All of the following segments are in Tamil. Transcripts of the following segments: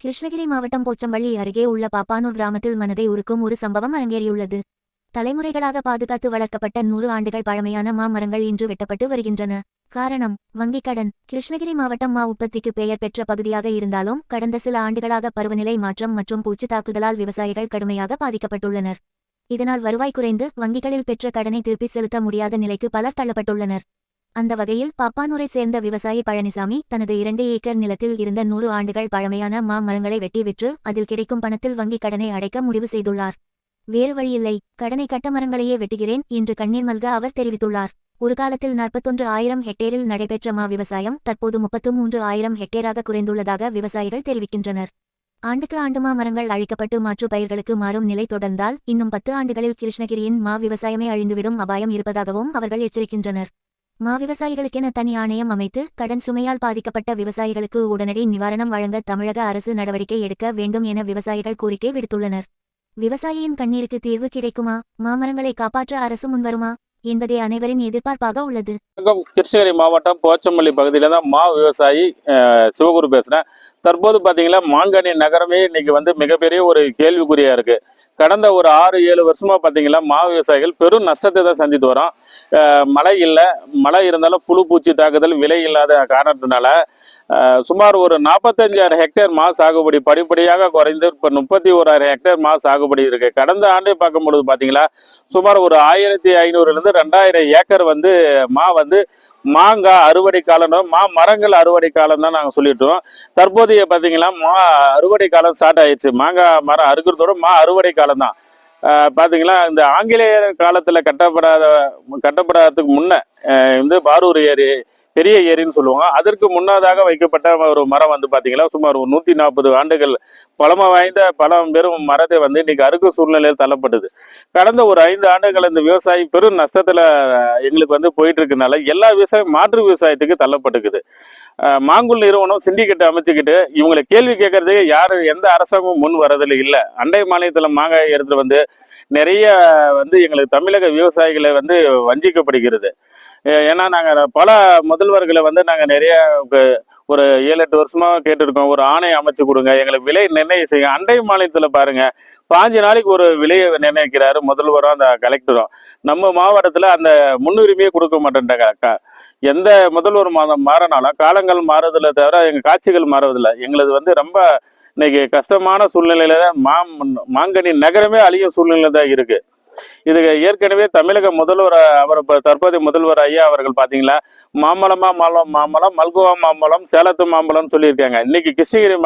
கிருஷ்ணகிரி மாவட்டம் போச்சம்பள்ளி அருகே உள்ள பாப்பானூர் கிராமத்தில் மனதை உருக்கும் ஒரு சம்பவம் அரங்கேறியுள்ளது. தலைமுறைகளாக பாதுகாத்து வளர்க்கப்பட்ட 100 ஆண்டுகள் பழமையான மாமரங்கள் இன்று வெட்டப்பட்டு வருகின்றன. காரணம் வங்கிக் கடன். கிருஷ்ணகிரி மாவட்டம் மா உற்பத்திக்கு பெயர் பெற்ற பகுதியாக இருந்தாலும் கடந்த சில ஆண்டுகளாக பருவநிலை மாற்றம் மற்றும் பூச்சி தாக்குதலால் விவசாயிகள் கடுமையாக பாதிக்கப்பட்டுள்ளனர். இதனால் வருவாய் குறைந்து வங்கிகளில் பெற்ற கடனை திருப்பிச் செலுத்த முடியாத நிலைக்கு பலர் தள்ளப்பட்டுள்ளனர். அந்த வகையில் பாப்பானூரை சேர்ந்த விவசாயி பழனிசாமி தனது 2 ஏக்கர் நிலத்தில் இருந்த 100 ஆண்டுகள் பழமையான மா மரங்களை வெட்டி விற்று அதில் கிடைக்கும் பணத்தில் வங்கிக் கடனை அடைக்க முடிவு செய்துள்ளார். வேறு வழியில்லை, கடனை கட்ட மரங்களையே வெட்டுகிறேன் என்று கண்ணீர் மல்க அவர் தெரிவித்துள்ளார். ஒரு காலத்தில் 41,000 ஹெக்டேரில் நடைபெற்ற மா விவசாயம் தற்போது 33,000 ஹெக்டேராக குறைந்துள்ளதாக விவசாயிகள் தெரிவிக்கின்றனர். ஆண்டுக்கு ஆண்டு மா மரங்கள் அழிக்கப்பட்டு மாற்று பயிர்களுக்கு மாறும் நிலை தொடர்ந்தால் இன்னும் 10 ஆண்டுகளில் கிருஷ்ணகிரியின் மா விவசாயமே அழிந்துவிடும் அபாயம் இருப்பதாகவும் அவர்கள் எச்சரிக்கின்றனர். மா விவசாயிகளுக்கென தனி ஆணையம் அமைத்து கடன் சுமையால் பாதிக்கப்பட்ட விவசாயிகளுக்கு உடனடி நிவாரணம் வழங்க தமிழக அரசு நடவடிக்கை எடுக்க வேண்டும் என விவசாயிகள் கோரிக்கை விடுத்துள்ளனர். விவசாயியின் கண்ணீருக்கு தீர்வு கிடைக்குமா? மாமரங்களை காப்பாற்ற அரசு முன்வருமா என்பதே அனைவரின் எதிர்பார்ப்பாக உள்ளது. கிருஷ்ணகிரி மாவட்டம் போச்சம்பள்ளி பகுதியில தான் மா விவசாயி சிவகுரு பேசுறேன். தற்போது பாத்தீங்கன்னா மாங்கனி நகரமே இன்னைக்கு வந்து மிகப்பெரிய ஒரு கேள்விக்குறியா இருக்கு. கடந்த ஒரு 6-7 வருஷமா பாத்தீங்கன்னா மா விவசாயிகள் பெரும் நஷ்டத்தை தான் சந்தித்து வரோம். மழை இல்லை, மழை இருந்தாலும் புழு பூச்சி தாக்குதல், விலை இல்லாத காரணத்தினால சுமார் ஒரு 45,000 ஹெக்டேர் மா சாகுபடி படிப்படியாக குறைந்து இப்போ 31,000 ஹெக்டேர் மா சாகுபடி இருக்கு. கடந்த ஆண்டே பார்க்கும்பொழுது பார்த்தீங்கன்னா சுமார் ஒரு 1,500லேருந்து 2,000 ஏக்கர் வந்து மா வந்து மாங்காய் அறுவடை காலம், மா மரங்கள் அறுவடை காலம் தான் நாங்கள் சொல்லிட்டோம். தற்போதைய பார்த்தீங்கன்னா மா அறுவடை காலம் ஸ்டார்ட் ஆயிடுச்சு. மாங்காய் மரம் அறுக்கிறதோட மா அறுவடை காலம் தான். பார்த்தீங்களா, இந்த ஆங்கிலேயர் காலத்தில் கட்டப்படாததுக்கு முன்ன வந்து பாரூர் ஏரி பெரிய ஏரின்னு சொல்லுவாங்க. அதற்கு முன்னதாக வைக்கப்பட்ட ஒரு மரம் வந்து பார்த்தீங்கன்னா சுமார் ஒரு 140 ஆண்டுகள் பழமை வாய்ந்த பழம் பெரும் மரத்தை வந்து இன்னைக்கு அறுக்கும் சூழ்நிலையில் தள்ளப்பட்டது. கடந்த ஒரு 5 ஆண்டுகள் இந்த விவசாயி பெரும் நஷ்டத்தில் எங்களுக்கு வந்து போயிட்டு இருக்கனால எல்லா விவசாயம் மாற்று விவசாயத்துக்கு தள்ளப்பட்டுக்குது. மாங்குள் நிறுவனம் சிண்டிகேட் அமைச்சுக்கிட்டு இவங்களை கேள்வி கேட்கறதுக்கு யாரும் எந்த அரசாங்கமும் முன் வரதில்லை. இல்லை, அண்டை மாநிலத்தில் மாங்காய் எடுத்துட்டு வந்து நிறைய வந்து எங்களுக்கு தமிழக விவசாயிகளை வந்து வஞ்சிக்கப்படுகிறது. ஏன்னா நாங்கள் பல முதல்வர்களை வந்து நாங்கள் நிறைய ஒரு 7-8 வருஷமா கேட்டிருக்கோம். ஒரு ஆணை அமைச்சு கொடுங்க, எங்களுக்கு விலை நிர்ணயம் செய்யுங்க. அண்டை மாநிலத்தில் பாருங்க 5 நாளைக்கு ஒரு விலையை நிர்ணயிக்கிறாரு முதல்வரும் அந்த கலெக்டரும். நம்ம மாவட்டத்தில் அந்த முன்னுரிமையை கொடுக்க மாட்டேன்ட்டாங்க. எந்த முதல்வர் மாறினாலும் காலங்கள் மாறுறதில்ல தவிர எங்கள் காட்சிகள் மாறுவதில்லை. எங்களது வந்து ரொம்ப இன்னைக்கு கஷ்டமான சூழ்நிலையில தான் மாங்கனி நகரமே அழியும் சூழ்நிலை தான் இருக்கு. இதுக்கு ஏற்கனவே தமிழக முதல்வர் அவர் தற்போதைய முதல்வர் ஐயா அவர்கள் பாத்தீங்களா மாம்பழமா மாம்பழம், மல்கோவா மாம்பழம், சேலத்து மாம்பழம்னு சொல்லியிருக்காங்க. இன்னைக்கு கிருஷ்ணகிரி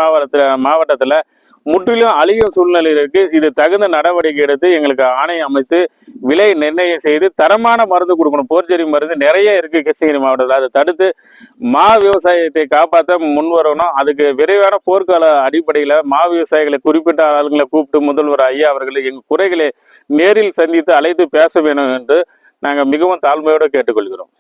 மாவட்டத்துல முற்றிலும் அழியும் சூழ்நிலை இருக்கு. இது தகுந்த நடவடிக்கை எடுத்து எங்களுக்கு ஆணையம் அமைத்து விலை நிர்ணயம் செய்து தரமான மருந்து கொடுக்கணும். போர்ச்செரி மருந்து நிறைய இருக்கு கிருஷ்ணகிரி மாவட்டத்தில். அதை தடுத்து மா விவசாயத்தை காப்பாற்ற முன் வரணும். அதுக்கு விரைவான போர்க்கால அடிப்படையில மா விவசாயிகளை குறிப்பிட்ட ஆளுங்களை கூப்பிட்டு முதல்வர் ஐயா அவர்கள் எங்கள் குறைகளை நேரில் சந்தித்து அழைத்து பேச வேணும் என்று நாங்கள் மிகவும் தாழ்மையோடு கேட்டுக்கொள்கிறோம்.